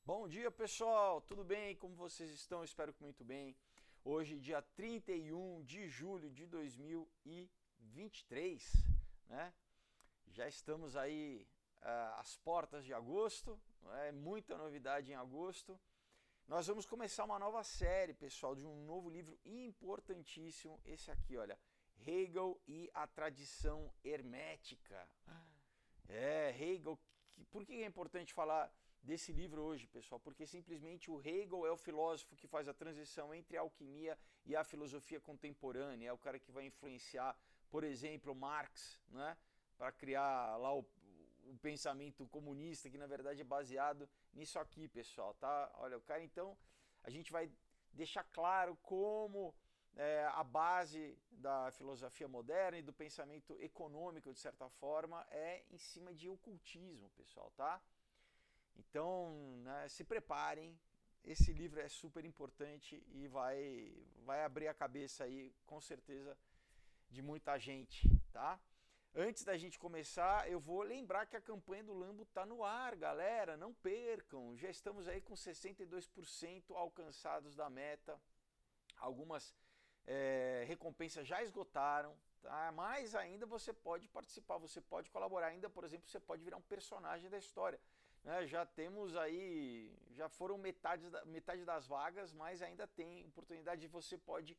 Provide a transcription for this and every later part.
Bom dia, pessoal! Tudo bem? Como vocês estão? Espero que muito bem. Hoje, dia 31 de julho de 2023, né? Já estamos aí às portas de agosto, é muita novidade em agosto. Nós vamos começar uma nova série, pessoal, de um novo livro importantíssimo, esse aqui, olha, Hegel e a tradição hermética. Hegel. Por que é importante falar desse livro hoje, pessoal? Porque simplesmente o Hegel é o filósofo que faz a transição entre a alquimia e a filosofia contemporânea. É o cara que vai influenciar, por exemplo, Marx, né? Para criar lá o pensamento comunista, que na verdade é baseado nisso aqui, pessoal, tá? Olha, o cara, então, a gente vai deixar claro como a base da filosofia moderna e do pensamento econômico, de certa forma, é em cima de ocultismo, pessoal, tá? Então, né, se preparem, esse livro é super importante e vai abrir a cabeça aí, com certeza, de muita gente, tá? Antes da gente começar, eu vou lembrar que a campanha do Lambo tá no ar, galera, não percam. Já estamos aí com 62% alcançados da meta. Algumas recompensas já esgotaram, tá? Mas ainda você pode participar, você pode colaborar. Ainda, por exemplo, você pode virar um personagem da história. Né? Já temos aí, já foram metade das vagas, mas ainda tem oportunidade. Você pode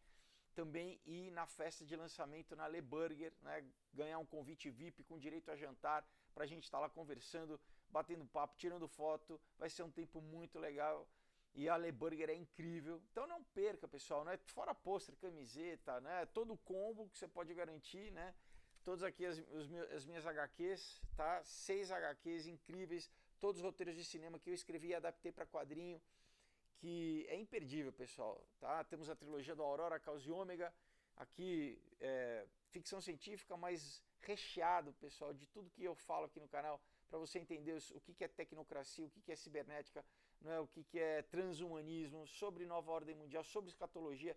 também ir na festa de lançamento na Le Burger, né? Ganhar um convite VIP com direito a jantar para a gente estar lá conversando, batendo papo, tirando foto. Vai ser um tempo muito legal. E a Le Burger é incrível. Então não perca, pessoal, né? Fora pôster, camiseta, né? Todo o combo que você pode garantir, né? Todas aqui as minhas HQs, tá? 6 HQs incríveis, todos os roteiros de cinema que eu escrevi e adaptei para quadrinho, que é imperdível, pessoal, tá? Temos a trilogia do Aurora, Caos e Ômega, aqui ficção científica, mas recheado, pessoal, de tudo que eu falo aqui no canal, para você entender o que é tecnocracia, o que é cibernética, não é, o que é transhumanismo, sobre nova ordem mundial, sobre escatologia,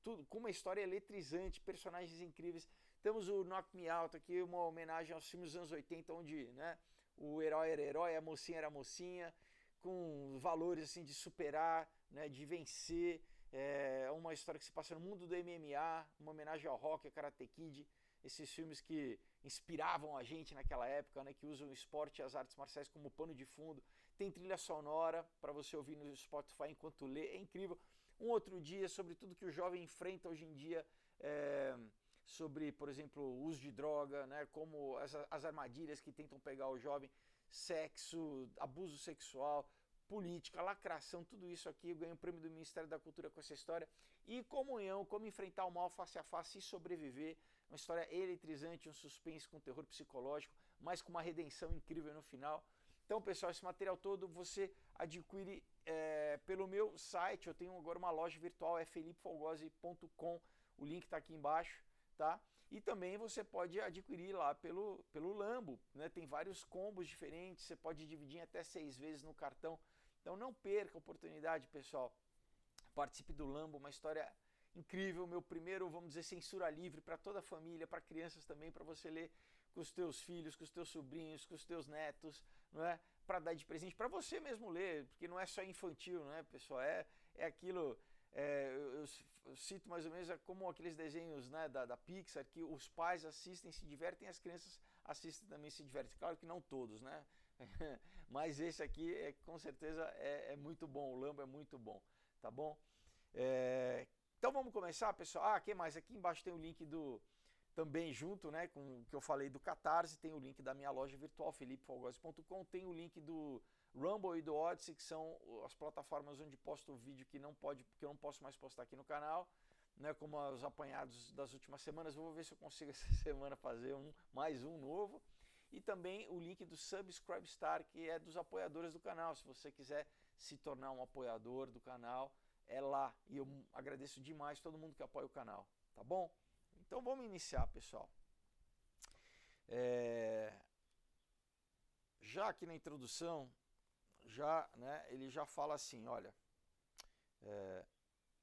tudo com uma história eletrizante, personagens incríveis. Temos o Knock Me Out aqui, uma homenagem aos filmes dos anos 80, onde, né, o herói era herói, a mocinha era mocinha, com valores assim de superar, né, de vencer. É uma história que se passa no mundo do MMA, uma homenagem ao rock, a Karate Kid, esses filmes que inspiravam a gente naquela época, né, que usam o esporte e as artes marciais como pano de fundo. Tem trilha sonora para você ouvir no Spotify enquanto lê, é incrível. Um outro dia sobre tudo que o jovem enfrenta hoje em dia, sobre, por exemplo, o uso de droga, né, como as armadilhas que tentam pegar o jovem, sexo, abuso sexual, política, lacração, tudo isso aqui. Eu ganhei o prêmio do Ministério da Cultura com essa história. E Comunhão, como enfrentar o mal face a face e sobreviver. Uma história eletrizante, um suspense com terror psicológico, mas com uma redenção incrível no final. Então, pessoal, esse material todo você adquire pelo meu site. Eu tenho agora uma loja virtual, é felipefolgose.com. O link está aqui embaixo, tá? E também você pode adquirir lá pelo Lambo, né? Tem vários combos diferentes, você pode dividir em até 6 vezes no cartão. Então não perca a oportunidade, pessoal. Participe do Lambo, uma história incrível, meu primeiro, vamos dizer, censura livre para toda a família, para crianças também, para você ler com os teus filhos, com os teus sobrinhos, com os teus netos, não é? Para dar de presente, para você mesmo ler, porque não é só infantil, não é, pessoal? É aquilo, eu cito mais ou menos como aqueles desenhos, né, da Pixar, que os pais assistem, se divertem, as crianças assistem também, se divertem. Claro que não todos, né? Mas esse aqui com certeza é muito bom, o Lambo é muito bom, tá bom? Então vamos começar, pessoal. Ah, que mais? Aqui embaixo tem o link do também junto, né, com o que eu falei do Catarse, tem o link da minha loja virtual felipefolgose.com, tem o link do Rumble e do Odyssey, que são as plataformas onde posto o vídeo que eu não posso mais postar aqui no canal, né, como os apanhados das últimas semanas. Vou ver se eu consigo essa semana fazer mais um novo. E também o link do Subscribe Star, que é dos apoiadores do canal. Se você quiser se tornar um apoiador do canal, é lá. E eu agradeço demais todo mundo que apoia o canal, tá bom? Então vamos iniciar, pessoal. Já aqui na introdução, ele já fala assim, olha,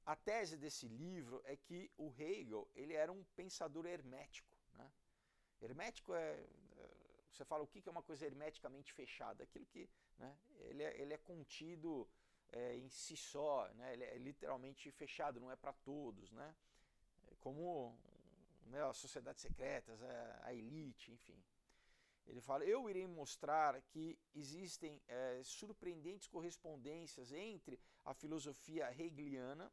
a tese desse livro é que o Hegel ele era um pensador hermético, né? Hermético você fala o que é uma coisa hermeticamente fechada? Aquilo que, né, ele é contido em si só, né, ele é literalmente fechado, não é para todos, né, como, né, as sociedades secretas, a elite, enfim. Ele fala, eu irei mostrar que existem surpreendentes correspondências entre a filosofia hegeliana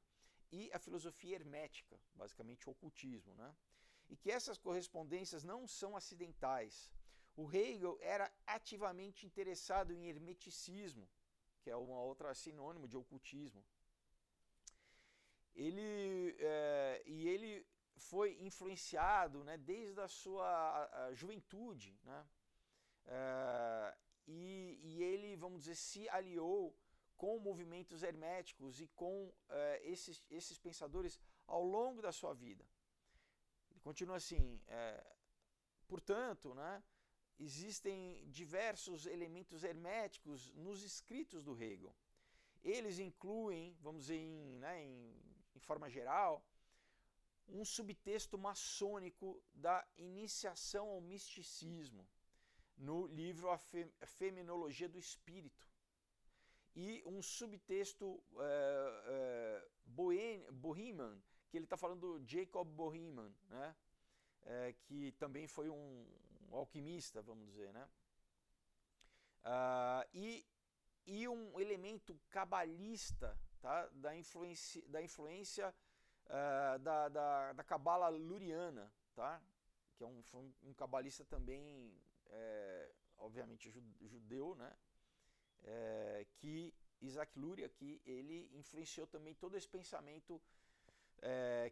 e a filosofia hermética, basicamente o ocultismo, né? E que essas correspondências não são acidentais. O Hegel era ativamente interessado em hermeticismo, que é uma outra sinônimo de ocultismo. Ele foi influenciado, né, desde a sua juventude, né? E ele, vamos dizer, se aliou com movimentos herméticos e com esses pensadores ao longo da sua vida. Ele continua assim, portanto, né, existem diversos elementos herméticos nos escritos do Hegel. Eles incluem, vamos dizer, em forma geral, um subtexto maçônico da iniciação ao misticismo, no livro A Fenomenologia do Espírito, e um subtexto Boehman, que ele está falando do Jacob Boehman, né? Que também foi um alquimista, vamos dizer, né? E um elemento cabalista, tá? da influência da cabala luriana, tá? Que é um cabalista também, obviamente judeu, né? Que Isaac Luria, que ele influenciou também todo esse pensamento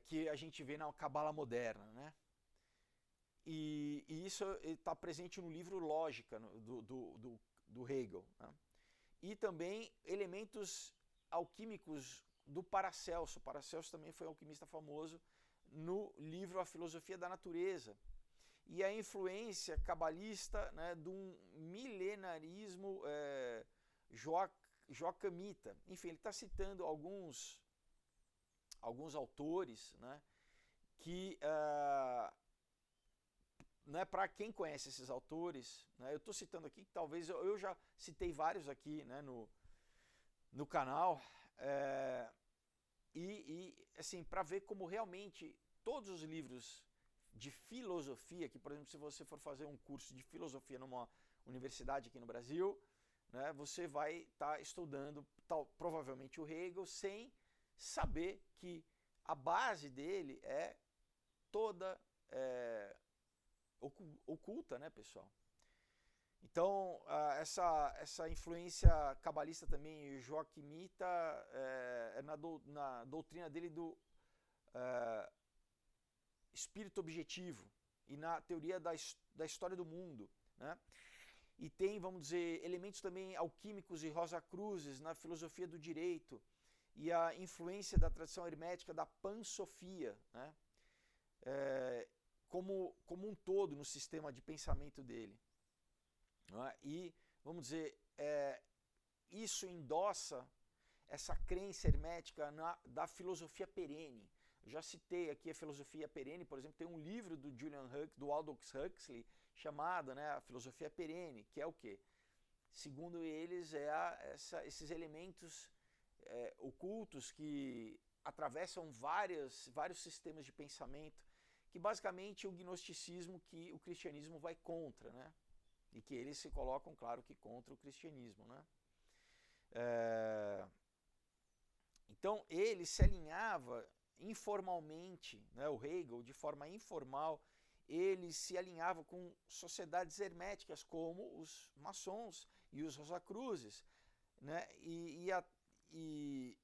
que a gente vê na cabala moderna, né? E isso está presente no livro Lógica do Hegel, né? E também elementos alquímicos do Paracelso. Paracelso também foi um alquimista famoso, no livro A Filosofia da Natureza. E a influência cabalista, né, de um milenarismo joacamita. Enfim, ele está citando alguns autores, né, que, né, para quem conhece esses autores, né, eu estou citando aqui, talvez eu já citei vários aqui, né, no canal, assim, para ver como realmente todos os livros de filosofia, que por exemplo, se você for fazer um curso de filosofia numa universidade aqui no Brasil, né, você vai estar estudando provavelmente o Hegel sem saber que a base dele é toda oculta, né, pessoal? Então, essa influência cabalista também, joaquimita, na doutrina dele do espírito objetivo e na teoria da história do mundo, né? E tem, vamos dizer, elementos também alquímicos e Rosacruzes na filosofia do direito e a influência da tradição hermética da pansofia, né? Como um todo no sistema de pensamento dele. E, vamos dizer, isso endossa essa crença hermética da filosofia perene. Eu já citei aqui a filosofia perene, por exemplo, tem um livro do Aldous Huxley chamado, né, A Filosofia Perene, que é o quê? Segundo eles, esses elementos ocultos que atravessam vários sistemas de pensamento, que basicamente é o gnosticismo que o cristianismo vai contra, né? E que eles se colocam, claro, que contra o cristianismo, né? Então ele se alinhava informalmente, né, o Hegel, de forma informal, ele se alinhava com sociedades herméticas como os maçons e os Rosacruzes, né? E aí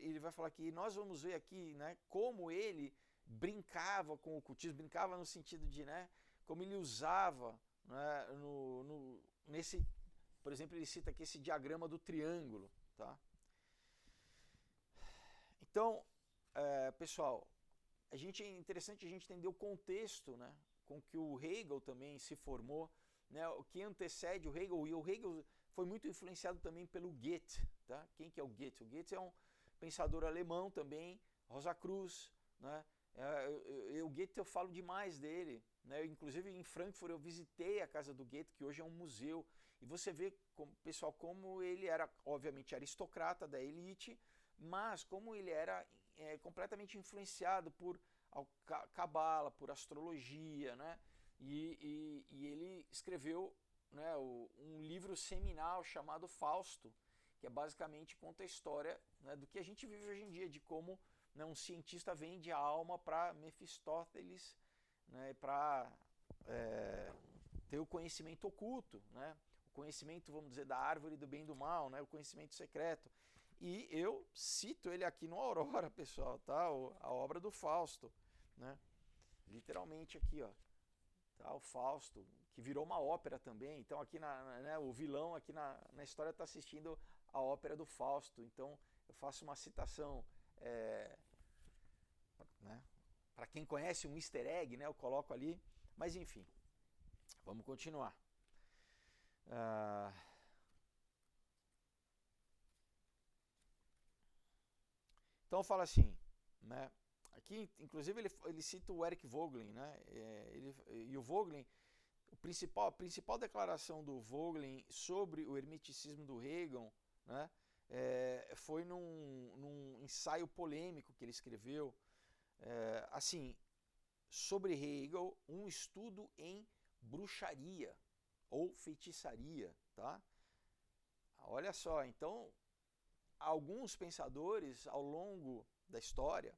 ele vai falar que nós vamos ver aqui, né, como ele brincava com o ocultismo, brincava no sentido de, né, como ele usava, né, nesse, por exemplo, ele cita aqui esse diagrama do triângulo, tá? Então, pessoal, é interessante a gente entender o contexto, né, com que o Hegel também se formou, né, o que antecede o Hegel, e o Hegel foi muito influenciado também pelo Goethe, tá? Quem que é o Goethe? O Goethe é um pensador alemão também, Rosacruz, né, O Goethe, eu falo demais dele, né? Inclusive em Frankfurt eu visitei a casa do Goethe, que hoje é um museu, e você vê, pessoal, como ele era, obviamente, aristocrata da elite, mas como ele era completamente influenciado por cabala, por astrologia, né? E ele escreveu, né, um livro seminal chamado Fausto, que basicamente conta a história, né, do que a gente vive hoje em dia, de como, né, um cientista vende a alma para Mefistófeles, né, para ter o conhecimento oculto, né, o conhecimento, vamos dizer, da árvore do bem e do mal, né, o conhecimento secreto. E eu cito ele aqui no Aurora, pessoal, tá? A obra do Fausto, né? Literalmente aqui, ó, tá? O Fausto, que virou uma ópera também. Então aqui né, o vilão aqui na história está assistindo a ópera do Fausto. Então eu faço uma citação, né? Para quem conhece um easter egg, né? Eu coloco ali. Mas enfim, vamos continuar. Então fala assim, né? Aqui, inclusive, ele cita o Eric Voegelin, né? E o Voegelin, a principal declaração do Voegelin sobre o hermeticismo do Hegel, né? Foi num ensaio polêmico que ele escreveu, assim, sobre Hegel, um estudo em bruxaria ou feitiçaria, tá? Olha só, então, alguns pensadores ao longo da história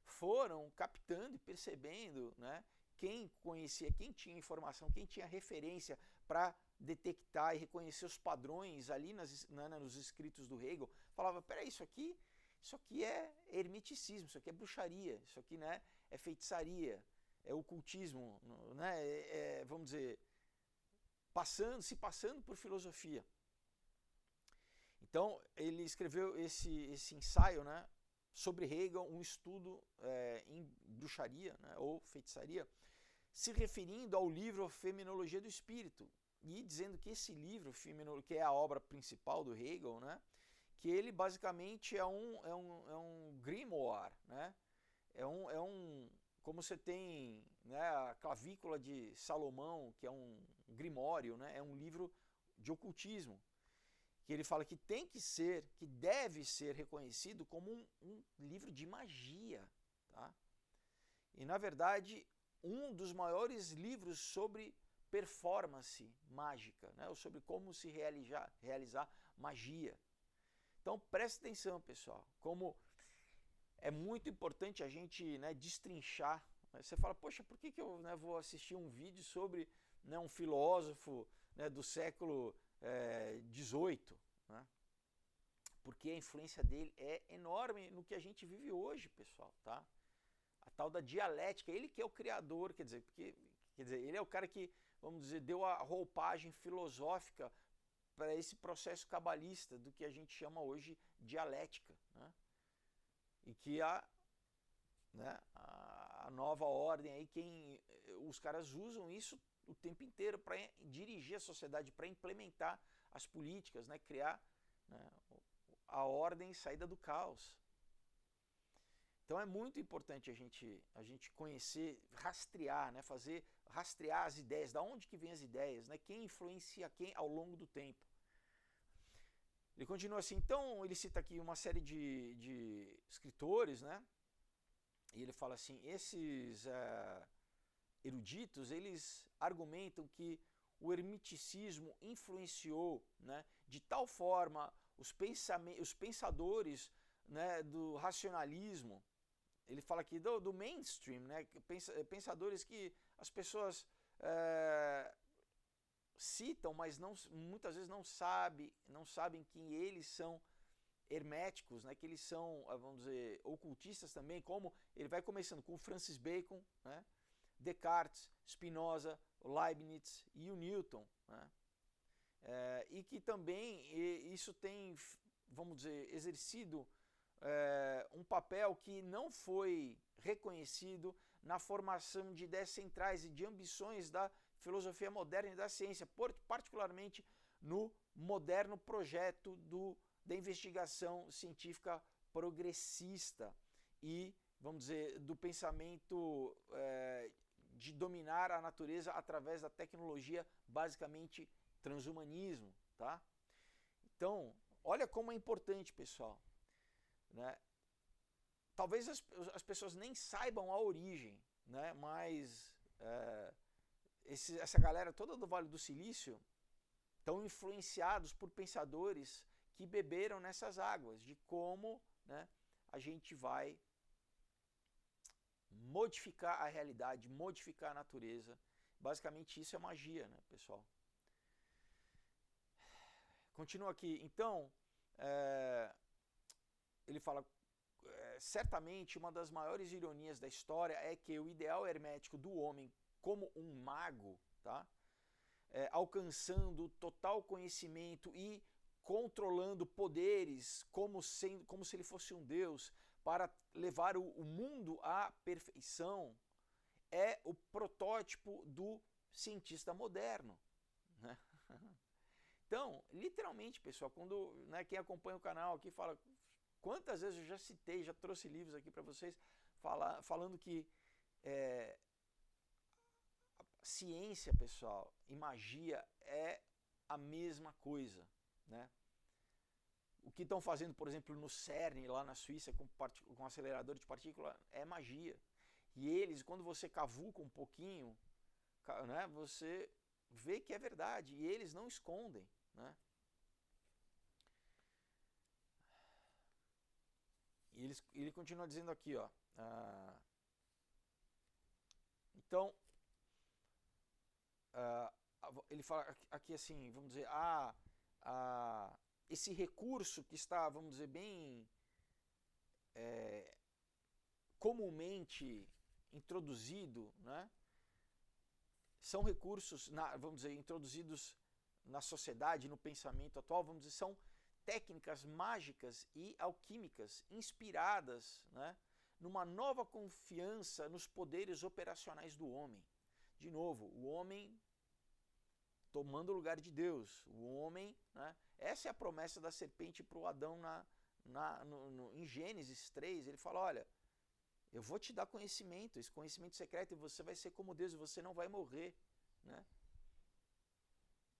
foram captando e percebendo, né, quem conhecia, quem tinha informação, quem tinha referência para detectar e reconhecer os padrões ali nos escritos do Hegel, falava, peraí, isso aqui é hermeticismo, isso aqui é bruxaria, isso aqui, né, é feitiçaria, é ocultismo, né, vamos dizer, se passando por filosofia. Então, ele escreveu esse ensaio, né, sobre Hegel, um estudo em bruxaria, né, ou feitiçaria, se referindo ao livro Fenomenologia do Espírito, e dizendo que esse livro, que é a obra principal do Hegel, né, que ele basicamente é um grimoire, né, como você tem, né, a clavícula de Salomão, que é um grimório, né, é um livro de ocultismo, que ele fala que que deve ser reconhecido como um livro de magia, tá? E na verdade, um dos maiores livros sobre performance mágica, né? Ou sobre como se realizar magia. Então preste atenção, pessoal, como é muito importante a gente, né, destrinchar. Você fala, poxa, por que eu, né, vou assistir um vídeo sobre, né, um filósofo, né, do século XVIII, né? Porque a influência dele é enorme no que a gente vive hoje, pessoal, tá? A tal da dialética, ele que é o criador, quer dizer, ele é o cara que, vamos dizer, deu a roupagem filosófica para esse processo cabalista do que a gente chama hoje dialética, né? E que né, a nova ordem aí, os caras usam isso o tempo inteiro para dirigir a sociedade, para implementar as políticas, né, criar, né, a ordem e saída do caos. Então é muito importante a gente conhecer, rastrear, né, rastrear as ideias, da onde que vêm as ideias, né, quem influencia quem ao longo do tempo. Ele continua assim, então ele cita aqui uma série de escritores, né, e ele fala assim, esses eruditos, eles argumentam que o hermeticismo influenciou, né, de tal forma os pensadores, né, do racionalismo. Ele fala aqui do mainstream, né, pensadores que as pessoas citam, mas muitas vezes não sabem que eles são herméticos, né, que eles são, vamos dizer, ocultistas também, como ele vai começando com Francis Bacon, né, Descartes, Spinoza, Leibniz e o Newton, né? E que também isso tem, vamos dizer, exercido um papel que não foi reconhecido na formação de ideias centrais e de ambições da filosofia moderna e da ciência, particularmente no moderno projeto da investigação científica progressista e vamos dizer, do pensamento de dominar a natureza através da tecnologia, basicamente transhumanismo, tá? Então, olha como é importante, pessoal, né? Talvez as pessoas nem saibam a origem, né? Mas essa galera toda do Vale do Silício estão influenciados por pensadores que beberam nessas águas, de como, né, a gente vai modificar a realidade, modificar a natureza. Basicamente isso é magia, né, pessoal? Continua aqui. Então, ele fala, certamente uma das maiores ironias da história é que o ideal hermético do homem como um mago, tá? Alcançando total conhecimento e controlando poderes como se ele fosse um deus para levar o mundo à perfeição, é o protótipo do cientista moderno, né? Então, literalmente, pessoal, quando, né, quem acompanha o canal aqui fala, quantas vezes eu já citei, já trouxe livros aqui para vocês falando que ciência, pessoal, e magia é a mesma coisa, né? O que estão fazendo, por exemplo, no CERN, lá na Suíça, com acelerador de partícula, é magia. E eles, quando você cavuca um pouquinho, né, você vê que é verdade, e eles não escondem, né? E ele continua dizendo aqui, ó, então, ele fala aqui assim, vamos dizer, esse recurso que está, vamos dizer, bem comumente introduzido, né? São recursos, vamos dizer, introduzidos na sociedade, no pensamento atual, vamos dizer, são técnicas mágicas e alquímicas inspiradas, né, numa nova confiança nos poderes operacionais do homem. De novo, o homem tomando o lugar de Deus, o homem, né, essa é a promessa da serpente para o Adão em Gênesis 3, ele fala, olha, eu vou te dar conhecimento, esse conhecimento secreto, e você vai ser como Deus, e você não vai morrer, né?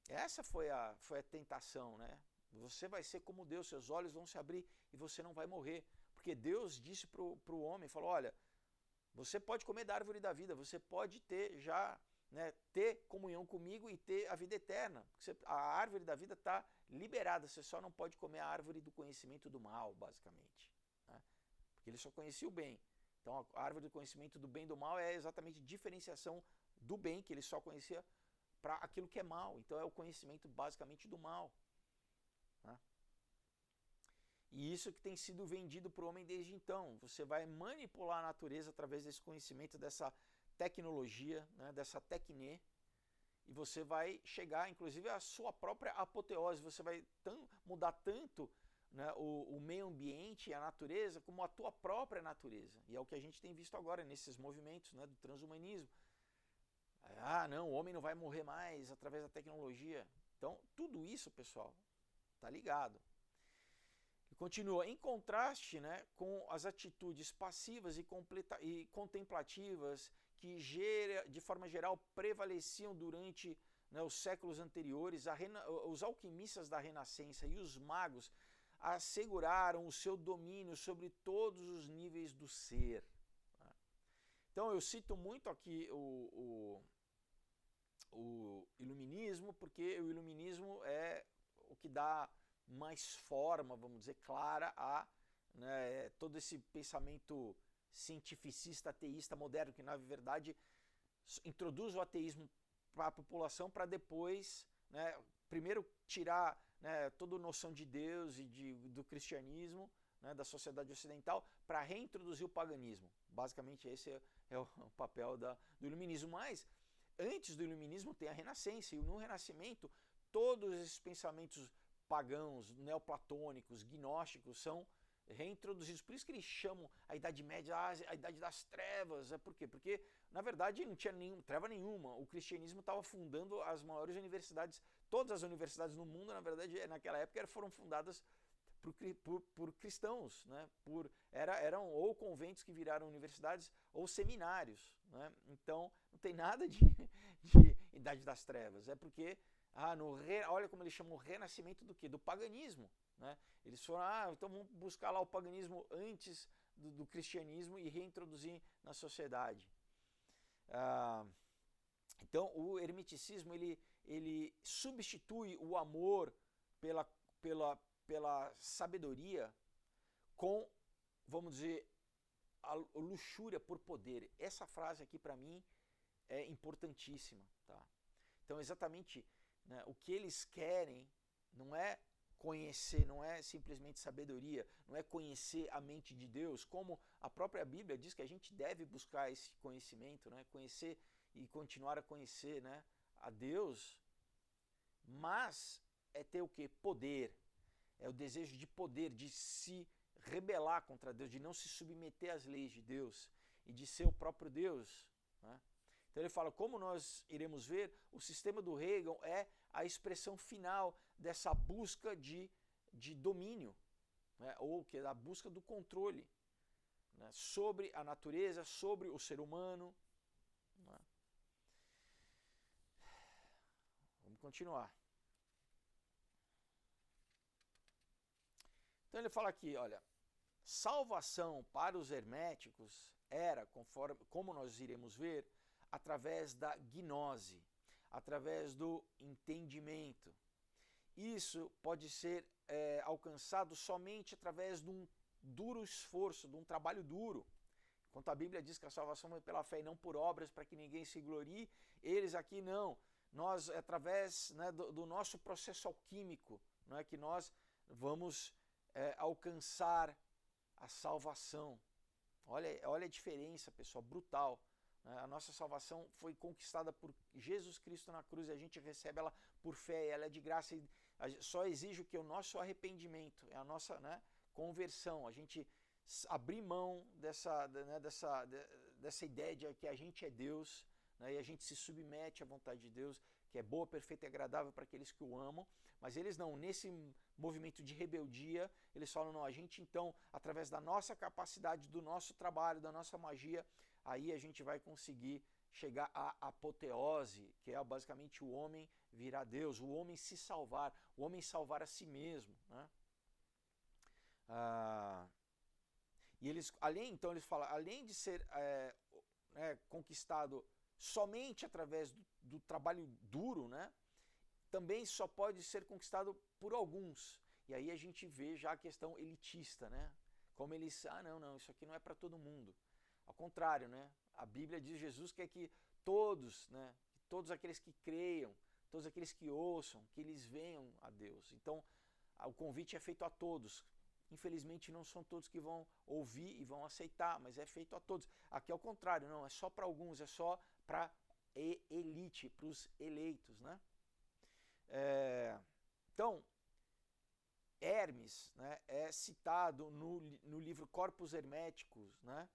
Essa foi a tentação, né? Você vai ser como Deus, seus olhos vão se abrir e você não vai morrer. Porque Deus disse para o homem, falou, olha, você pode comer da árvore da vida, você pode ter já, né, ter comunhão comigo e ter a vida eterna. A árvore da vida está liberada, você só não pode comer a árvore do conhecimento do mal, basicamente, né? Porque ele só conhecia o bem. Então a árvore do conhecimento do bem e do mal é exatamente diferenciação do bem, que ele só conhecia, para aquilo que é mal. Então é o conhecimento basicamente do mal, né? E isso que tem sido vendido para o homem desde então. Você vai manipular a natureza através desse conhecimento, dessa tecnologia, né, dessa tecne, e você vai chegar, inclusive, à sua própria apoteose. Você vai mudar tanto, né, o meio ambiente, a natureza, como a tua própria natureza. E é o que a gente tem visto agora nesses movimentos, né, do transhumanismo. Não, o homem não vai morrer mais através da tecnologia. Então, tudo isso, pessoal, tá ligado. E continua, em contraste, né, com as atitudes passivas e contemplativas que, de forma geral, prevaleciam durante, né, os séculos anteriores, os alquimistas da Renascença e os magos asseguraram o seu domínio sobre todos os níveis do ser. Então eu cito muito aqui o iluminismo, porque o iluminismo é o que dá mais forma, vamos dizer, clara a, né, todo esse pensamento cientificista, ateísta moderno, que na verdade introduz o ateísmo para a população para depois, né, primeiro tirar, né, toda a noção de Deus e do cristianismo, né, da sociedade ocidental, para reintroduzir o paganismo. Basicamente esse é o papel do iluminismo. Mas antes do iluminismo tem a Renascença, e no Renascimento todos esses pensamentos pagãos, neoplatônicos, gnósticos são reintroduzidos. Por isso que eles chamam a Idade Média a Idade das Trevas. Por quê? Porque, na verdade, não tinha treva nenhuma. O cristianismo estava fundando as maiores universidades, todas as universidades no mundo, na verdade, naquela época foram fundadas por cristãos, né? Eram ou conventos que viraram universidades ou seminários, né? Então não tem nada de Idade das Trevas, é porque olha como eles chamam o renascimento do quê? Do paganismo, né? Eles foram, então vamos buscar lá o paganismo antes do cristianismo e reintroduzir na sociedade. Então o hermeticismo ele substitui o amor pela sabedoria com, vamos dizer, a luxúria por poder. Essa frase aqui para mim é importantíssima, tá? Então exatamente, né, o que eles querem não é conhecer, não é simplesmente sabedoria, não é conhecer a mente de Deus, como a própria Bíblia diz que a gente deve buscar esse conhecimento, né, conhecer e continuar a conhecer, né, a Deus, mas é ter o que? Poder. É o desejo de poder, de se rebelar contra Deus, de não se submeter às leis de Deus e de ser o próprio Deus, né? Então ele fala, como nós iremos ver, o sistema do Hegel é a expressão final dessa busca de domínio, né? Ou que é a busca do controle, né? Sobre a natureza, sobre o ser humano, né? Vamos continuar. Então ele fala aqui, olha, salvação para os herméticos era, como nós iremos ver, através da gnose, através do entendimento. Isso pode ser alcançado somente através de um duro esforço, de um trabalho duro. Enquanto a Bíblia diz que a salvação é pela fé e não por obras, para que ninguém se glorie, eles aqui não. Nós, através, né, do nosso processo alquímico, não é, que nós vamos alcançar a salvação. Olha a diferença, pessoal, brutal. A nossa salvação foi conquistada por Jesus Cristo na cruz e a gente recebe ela por fé, ela é de graça e só exige o que? O nosso arrependimento, é a nossa, né, conversão, a gente abrir mão dessa ideia de que a gente é Deus, né, e a gente se submete à vontade de Deus, que é boa, perfeita e agradável para aqueles que o amam, mas eles não, nesse movimento de rebeldia, eles falam, não, a gente então, através da nossa capacidade, do nosso trabalho, da nossa magia, aí a gente vai conseguir chegar à apoteose, que é basicamente o homem virar Deus, o homem se salvar, o homem salvar a si mesmo, né? E eles, então eles falam, além de ser conquistado somente através do trabalho duro, né? Também só pode ser conquistado por alguns. E aí a gente vê já a questão elitista, né? Como eles, não, isso aqui não é para todo mundo. Ao contrário, né? A Bíblia diz, Jesus quer que todos, né? Todos aqueles que creiam, todos aqueles que ouçam, que eles venham a Deus. Então, o convite é feito a todos. Infelizmente não são todos que vão ouvir e vão aceitar, mas é feito a todos. Aqui é o contrário, não, é só para alguns, é só para elite, para os eleitos, né? Então, Hermes, né, é citado no livro Corpus Herméticos, né,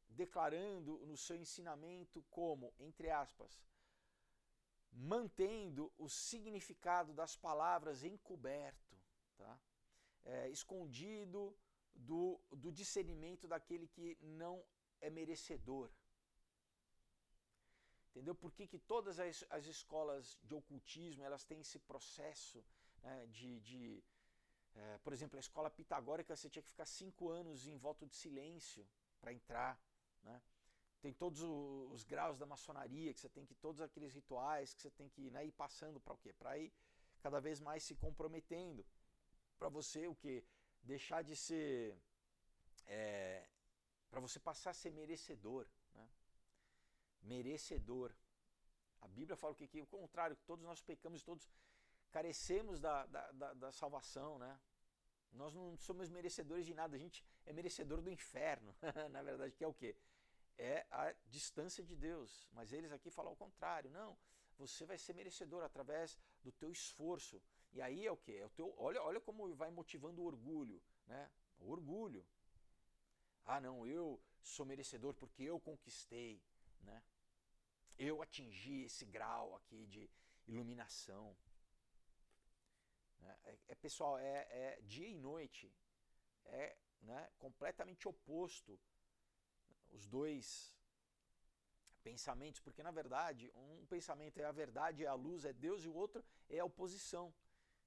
declarando no seu ensinamento como, entre aspas, mantendo o significado das palavras encoberto, tá? Escondido do discernimento daquele que não é merecedor. Entendeu? Por que todas as escolas de ocultismo elas têm esse processo, né, por exemplo, a escola pitagórica você tinha que ficar 5 anos em voto de silêncio para entrar, né? Tem todos os graus da maçonaria, que você tem que, todos aqueles rituais que você tem que, né, ir passando para o quê? Para ir cada vez mais se comprometendo, para você o quê? Deixar de ser, para você passar a ser merecedor, né? Merecedor. A Bíblia fala que o contrário, que todos nós pecamos, todos carecemos da salvação, né? Nós não somos merecedores de nada, a gente é merecedor do inferno, na verdade, que é o quê? É a distância de Deus, mas eles aqui falam o contrário, não, você vai ser merecedor através do teu esforço, e aí é o quê? É o teu, olha como vai motivando o orgulho, né? O orgulho. Não, eu sou merecedor porque eu conquistei, né? Eu atingi esse grau aqui de iluminação. pessoal, é dia e noite, né, completamente oposto os dois pensamentos, porque na verdade um pensamento é a verdade, é a luz, é Deus, e o outro é a oposição,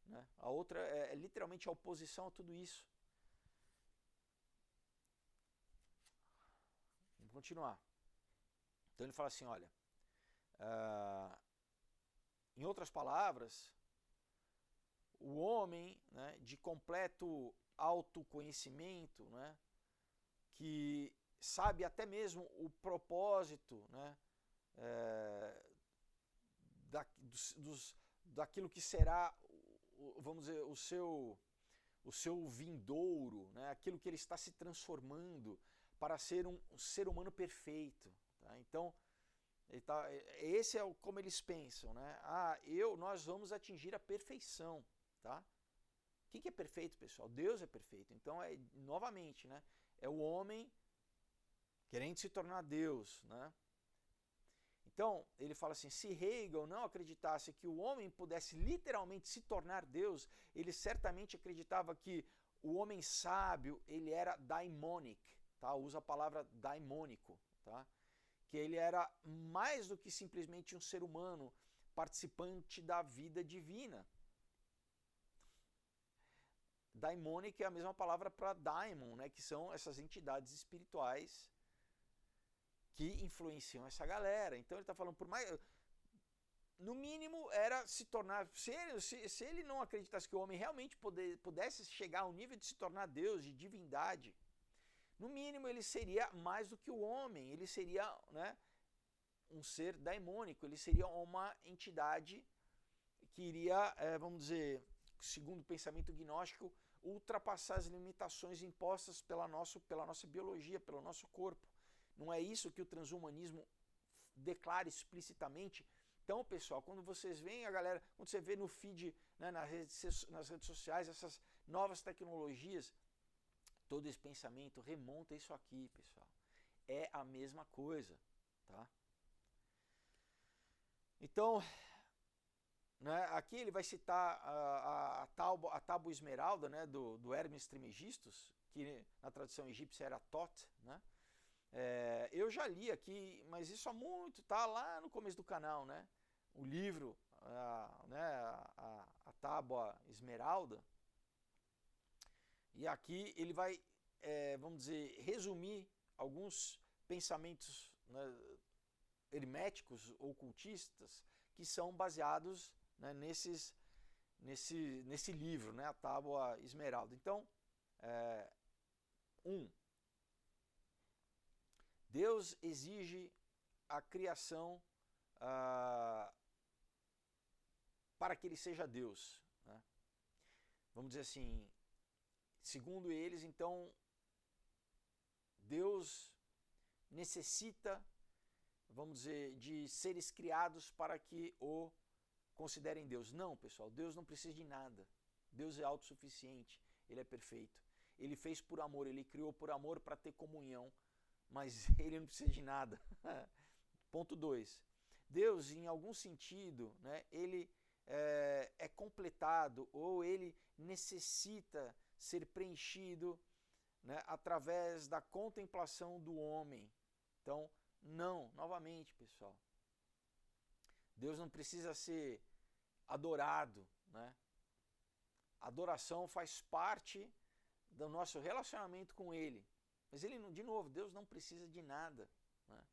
né? A outra é literalmente a oposição a tudo isso. Vamos continuar. Então ele fala assim, olha, em outras palavras, o homem, né, de completo autoconhecimento, né, que sabe até mesmo o propósito, né, daquilo que será, vamos dizer, o seu vindouro, né, aquilo que ele está se transformando para ser um ser humano perfeito. Tá? Então, esse é como eles pensam, né? Nós vamos atingir a perfeição, tá? O que é perfeito, pessoal? Deus é perfeito. Então, novamente, né? É o homem querendo se tornar Deus, né? Então, ele fala assim, se Hegel não acreditasse que o homem pudesse literalmente se tornar Deus, ele certamente acreditava que o homem sábio, ele era daimonic, tá? Usa a palavra daimônico, tá? Que ele era mais do que simplesmente um ser humano participante da vida divina. Daimonic é a mesma palavra para daimon, né? Que são essas entidades espirituais que influenciam essa galera. Então ele está falando, por mais... No mínimo era se tornar... Se ele não acreditasse que o homem realmente pudesse chegar ao nível de se tornar Deus, de divindade, no mínimo ele seria mais do que o homem, ele seria, né, um ser daimônico, ele seria uma entidade que iria, vamos dizer, segundo o pensamento gnóstico, ultrapassar as limitações impostas pela nossa biologia, pelo nosso corpo. Não é isso que o transhumanismo declara explicitamente. Então, pessoal, quando vocês veem a galera, quando você vê no feed, né, nas redes sociais, essas novas tecnologias, todo esse pensamento remonta isso aqui, pessoal. É a mesma coisa, tá? Então, né, aqui ele vai citar a tábua esmeralda, né, do Hermes Trismegistus, que na tradução egípcia era Tot, né? Eu já li aqui, mas isso há muito, tá lá no começo do canal, né? O livro, a tábua esmeralda. E aqui ele vai, vamos dizer, resumir alguns pensamentos, né, herméticos, ocultistas, que são baseados, né, nesse livro, né, a tábua esmeralda. Então, Deus exige a criação para que ele seja Deus, né? Vamos dizer assim, segundo eles, então, Deus necessita, vamos dizer, de seres criados para que o considerem Deus. Não, pessoal, Deus não precisa de nada. Deus é autossuficiente, ele é perfeito. Ele fez por amor, ele criou por amor para ter comunhão, mas ele não precisa de nada. Ponto 2. Deus, em algum sentido, né, ele é completado ou ele necessita ser preenchido, né, através da contemplação do homem. Então, não, novamente, pessoal, Deus não precisa ser adorado, né? Adoração faz parte do nosso relacionamento com ele. Mas ele, de novo, Deus não precisa de nada, né?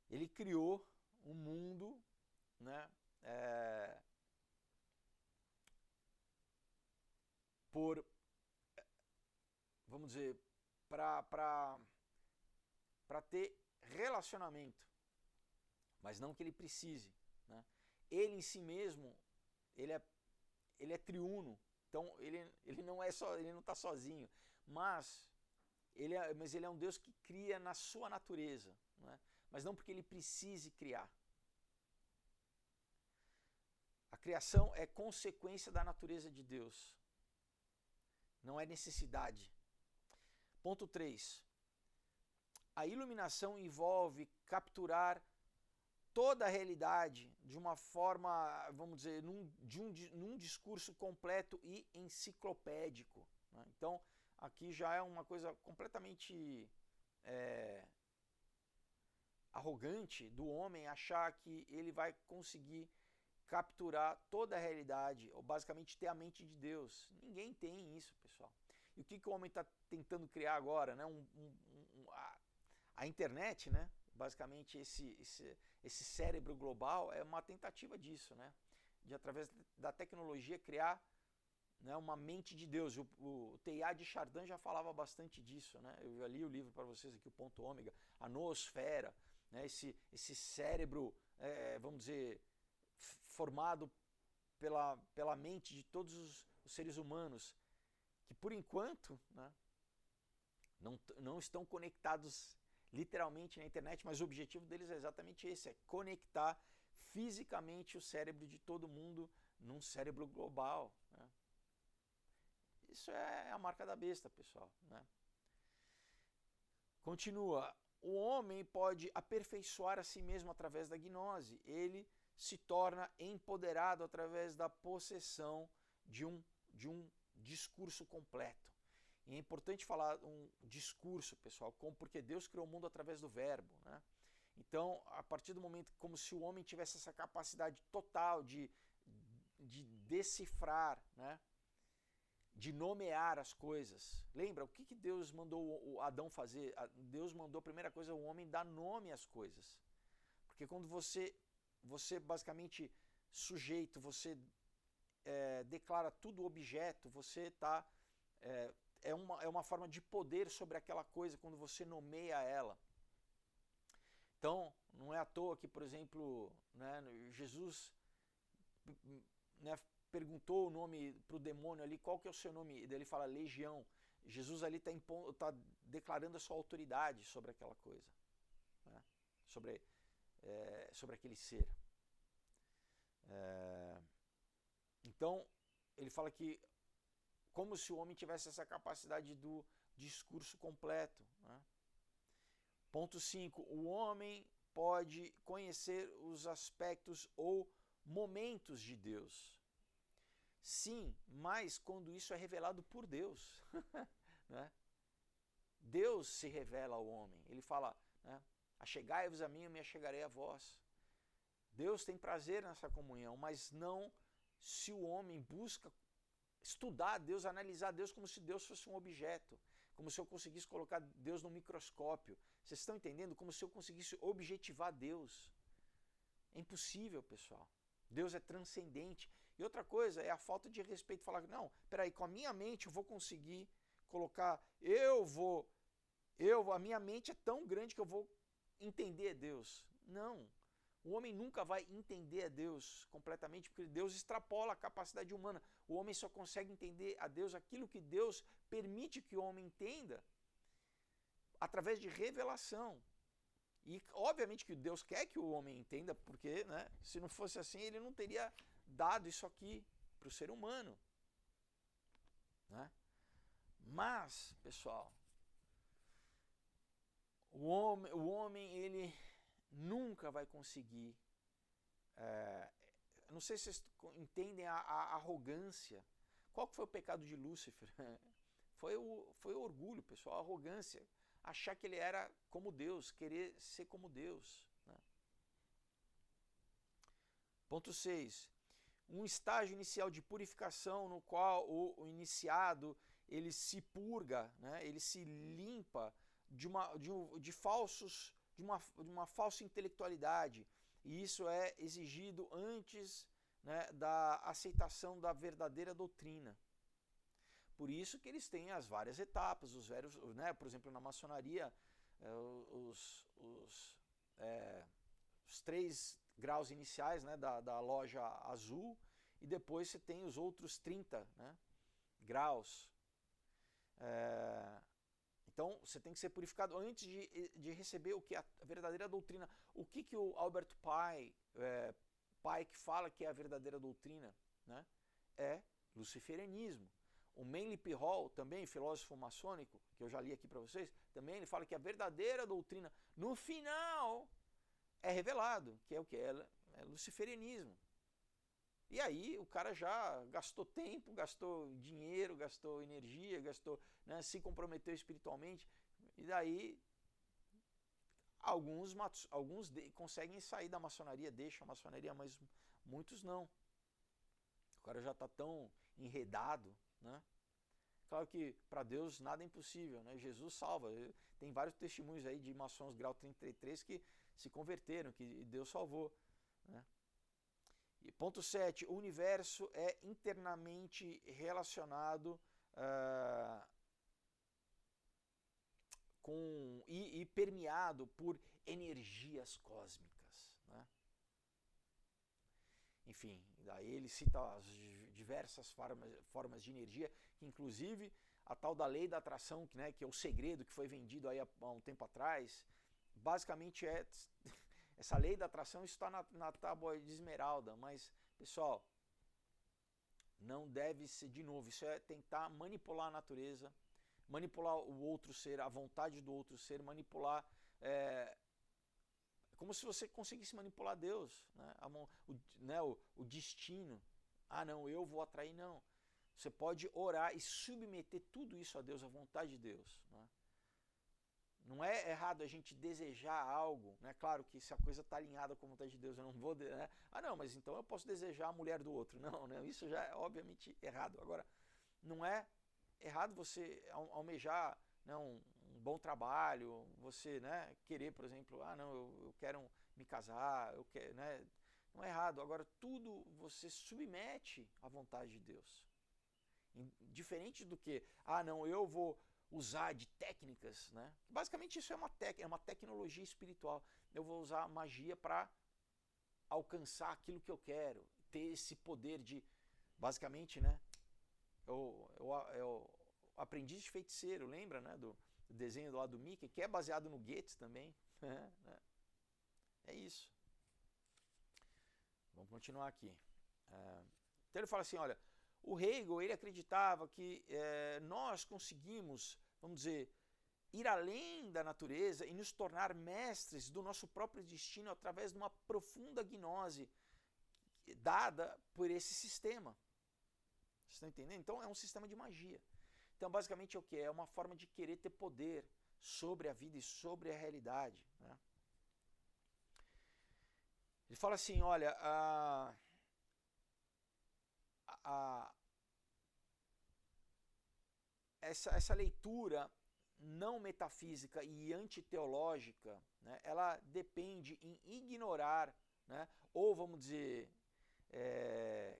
Ele criou um mundo, né, vamos dizer, para ter relacionamento, mas não que ele precise, né? Ele em si mesmo, ele é triuno, então ele não está sozinho, mas ele é um Deus que cria na sua natureza, né? Mas não porque ele precise criar. A criação é consequência da natureza de Deus, não é necessidade. Ponto 3. A iluminação envolve capturar toda a realidade de uma forma, vamos dizer, num discurso completo e enciclopédico, né? Então, aqui já é uma coisa completamente arrogante do homem achar que ele vai conseguir capturar toda a realidade, ou basicamente ter a mente de Deus. Ninguém tem isso, pessoal. E o que o homem está tentando criar agora? Né? A internet, né? Basicamente esse cérebro global é uma tentativa disso, né? De através da tecnologia criar, né, uma mente de Deus. O Teilhard de Chardin já falava bastante disso, né? Eu já li o livro para vocês aqui, o Ponto Ômega, a noosfera, né? Esse cérebro, vamos dizer, formado pela mente de todos os seres humanos, que por enquanto, né, não estão conectados literalmente na internet, mas o objetivo deles é exatamente esse, é conectar fisicamente o cérebro de todo mundo num cérebro global, né? Isso é a marca da besta, pessoal, né? Continua, o homem pode aperfeiçoar a si mesmo através da gnose, ele se torna empoderado através da possessão de um discurso completo. E é importante falar um discurso, pessoal, porque Deus criou o mundo através do verbo, né? Então, a partir do momento como se o homem tivesse essa capacidade total de decifrar, né? De nomear as coisas. Lembra, o que Deus mandou o Adão fazer? Deus mandou, a primeira coisa, o homem dar nome às coisas. Porque quando você basicamente sujeito, você declara tudo objeto, você está... É uma forma de poder sobre aquela coisa quando você nomeia ela. Então, não é à toa que, por exemplo, né, Jesus, né, perguntou o nome para o demônio ali, qual que é o seu nome? Ele fala Legião. Jesus ali está declarando a sua autoridade sobre aquela coisa, né? Sobre aquele ser. Então, ele fala que como se o homem tivesse essa capacidade do discurso completo, né? Ponto 5. O homem pode conhecer os aspectos ou momentos de Deus. Sim, mas quando isso é revelado por Deus. Né? Deus se revela ao homem. Ele fala, né, achegai-vos a mim, eu me achegarei a vós. Deus tem prazer nessa comunhão, mas não se o homem busca estudar Deus, analisar Deus como se Deus fosse um objeto, como se eu conseguisse colocar Deus no microscópio. Vocês estão entendendo? Como se eu conseguisse objetivar Deus. É impossível, pessoal. Deus é transcendente. E outra coisa é a falta de respeito, falar, não, peraí, com a minha mente eu vou conseguir colocar, a minha mente é tão grande que eu vou entender Deus. Não, o homem nunca vai entender a Deus completamente, porque Deus extrapola a capacidade humana. O homem só consegue entender a Deus aquilo que Deus permite que o homem entenda através de revelação. E obviamente que Deus quer que o homem entenda, porque, né, se não fosse assim, ele não teria dado isso aqui para o ser humano, né? Mas, pessoal, o homem ele nunca vai conseguir, não sei se vocês entendem a arrogância. Qual que foi o pecado de Lúcifer? Foi o orgulho, pessoal, a arrogância, achar que ele era como Deus, querer ser como Deus, né? Ponto 6. Um estágio inicial de purificação no qual o iniciado ele se purga, né? Ele se limpa de uma falsa intelectualidade, e isso é exigido antes, né, da aceitação da verdadeira doutrina. Por isso que eles têm as várias etapas, né, por exemplo, na maçonaria, os 3 graus iniciais, né, da loja azul, e depois você tem os outros 30, né, graus. Então você tem que ser purificado antes de receber o que a verdadeira doutrina. O que o Albert Pike fala que é a verdadeira doutrina, né? É luciferianismo. O Manly P. Hall, também filósofo maçônico, que eu já li aqui para vocês, também ele fala que a verdadeira doutrina, no final, é revelado, que é o que? É luciferianismo. E aí o cara já gastou tempo, gastou dinheiro, gastou energia, gastou, né, se comprometeu espiritualmente, e daí alguns conseguem sair da maçonaria, deixam a maçonaria, mas muitos não. O cara já está tão enredado, né? Claro que para Deus nada é impossível, né? Jesus salva. Tem vários testemunhos aí de maçons grau 33 que se converteram, que Deus salvou, né? E ponto 7, o universo é internamente relacionado e permeado por energias cósmicas, né? Enfim, daí ele cita as diversas formas de energia, que inclusive a tal da lei da atração, né, que é o segredo que foi vendido aí há um tempo atrás, basicamente é essa lei da atração está na tábua de esmeralda, mas, pessoal, não deve ser, de novo, isso é tentar manipular a natureza, manipular o outro ser, a vontade do outro ser, manipular, como se você conseguisse manipular Deus, né? O destino. Ah, não, eu vou atrair, não. Você pode orar e submeter tudo isso a Deus, à vontade de Deus, né? Não é errado a gente desejar algo, né? Claro que se a coisa está alinhada com a vontade de Deus, eu não vou... Né? Ah, não, mas então eu posso desejar a mulher do outro. Não, né? Isso já é obviamente errado. Agora, não é errado você almejar, né, um bom trabalho, você, né, querer, por exemplo, ah, não, eu quero me casar, eu quero, né? Não é errado. Agora, tudo você submete à vontade de Deus. Diferente do que, ah, não, eu vou usar de técnicas, né? Basicamente isso é uma tecnologia espiritual. Eu vou usar magia para alcançar aquilo que eu quero, ter esse poder de, basicamente, né? Eu aprendiz de feiticeiro, lembra, né? Do desenho lá do Mickey, que é baseado no Goethe também. Né? É isso. Vamos continuar aqui. Então ele fala assim, olha, o Hegel, ele acreditava que nós conseguimos, vamos dizer, ir além da natureza e nos tornar mestres do nosso próprio destino através de uma profunda gnose dada por esse sistema. Vocês estão entendendo? Então é um sistema de magia. Então basicamente é o que? É uma forma de querer ter poder sobre a vida e sobre a realidade, né? Ele fala assim, olha, essa leitura não metafísica e antiteológica, né, ela depende em ignorar, né, ou vamos dizer,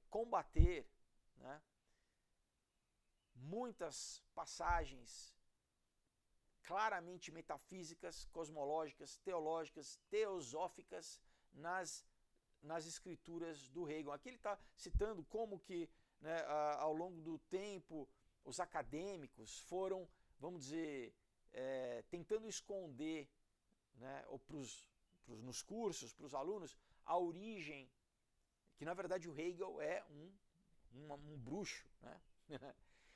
combater, né, muitas passagens claramente metafísicas, cosmológicas, teológicas, teosóficas nas escrituras do Hegel. Aqui ele está citando como que, né, ao longo do tempo os acadêmicos foram, vamos dizer, tentando esconder, né, nos cursos, para os alunos, a origem, que na verdade o Hegel é um bruxo, né?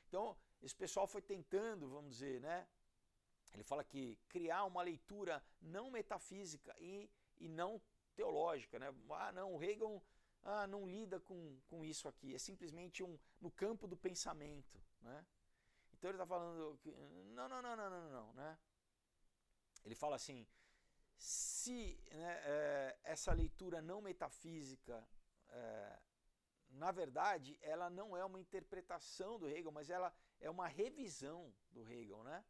Então, esse pessoal foi tentando, vamos dizer, né? Ele fala que criar uma leitura não metafísica e não teológica, né? Ah, não, o Hegel não lida com isso aqui, é simplesmente no campo do pensamento, né? Então ele está falando que não, né? Ele fala assim, se, né, essa leitura não metafísica, na verdade, ela não é uma interpretação do Hegel, mas ela é uma revisão do Hegel, né?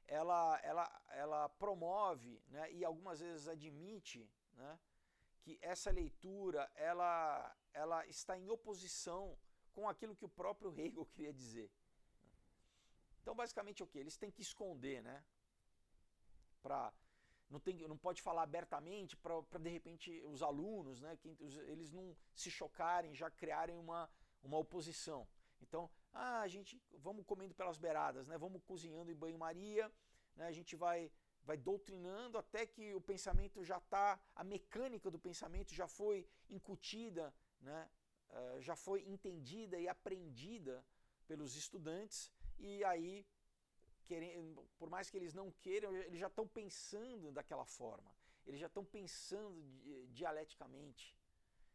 Ela promove, né, e algumas vezes admite, né, que essa leitura ela está em oposição com aquilo que o próprio Hegel queria dizer. Então, basicamente, o que? Eles têm que esconder, né? Não pode falar abertamente para de repente os alunos, né, eles não se chocarem, já criarem uma oposição. Então, vamos comendo pelas beiradas, né? Vamos cozinhando em banho-maria, né? A gente vai doutrinando até que o pensamento já está, a mecânica do pensamento já foi incutida, né? Já foi entendida e aprendida pelos estudantes, e aí, por mais que eles não queiram, eles já estão pensando daquela forma. eles já estão pensando dialeticamente.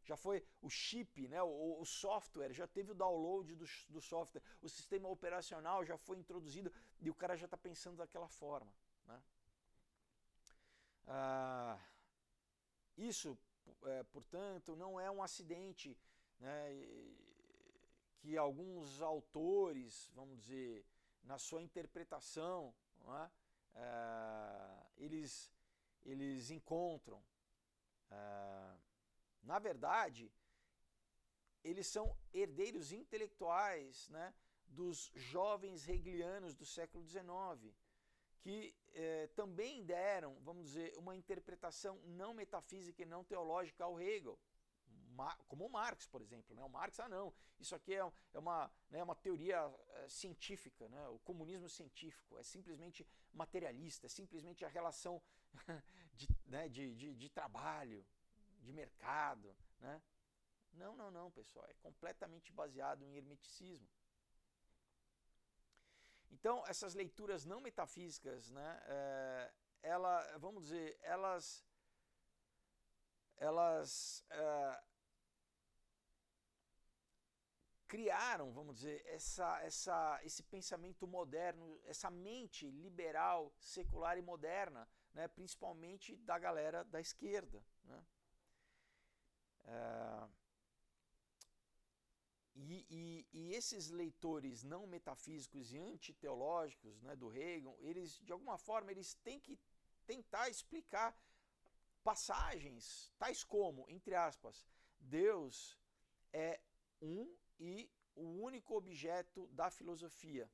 Já foi o chip, né, o software, já teve o download do software, o sistema operacional já foi introduzido e o cara já está pensando daquela forma. Né? Isso, portanto, não é um acidente, né, que alguns autores, vamos dizer, na sua interpretação, né, eles encontram. Na verdade, eles são herdeiros intelectuais, né, dos jovens hegelianos do século XIX, que também deram, vamos dizer, uma interpretação não metafísica e não teológica ao Hegel, como o Marx, por exemplo. Né? O Marx, não, isso aqui é uma teoria científica, né? O comunismo científico, é simplesmente materialista, é simplesmente a relação de trabalho, de mercado. Né? Não, pessoal, é completamente baseado em hermeticismo. Então, essas leituras não metafísicas, né, vamos dizer, elas criaram, vamos dizer, esse pensamento moderno, essa mente liberal, secular e moderna, né, principalmente da galera da esquerda. Né? E esses leitores não metafísicos e antiteológicos, né, do Hegel, eles, de alguma forma, eles têm que tentar explicar passagens tais como, entre aspas, Deus é um e o único objeto da filosofia.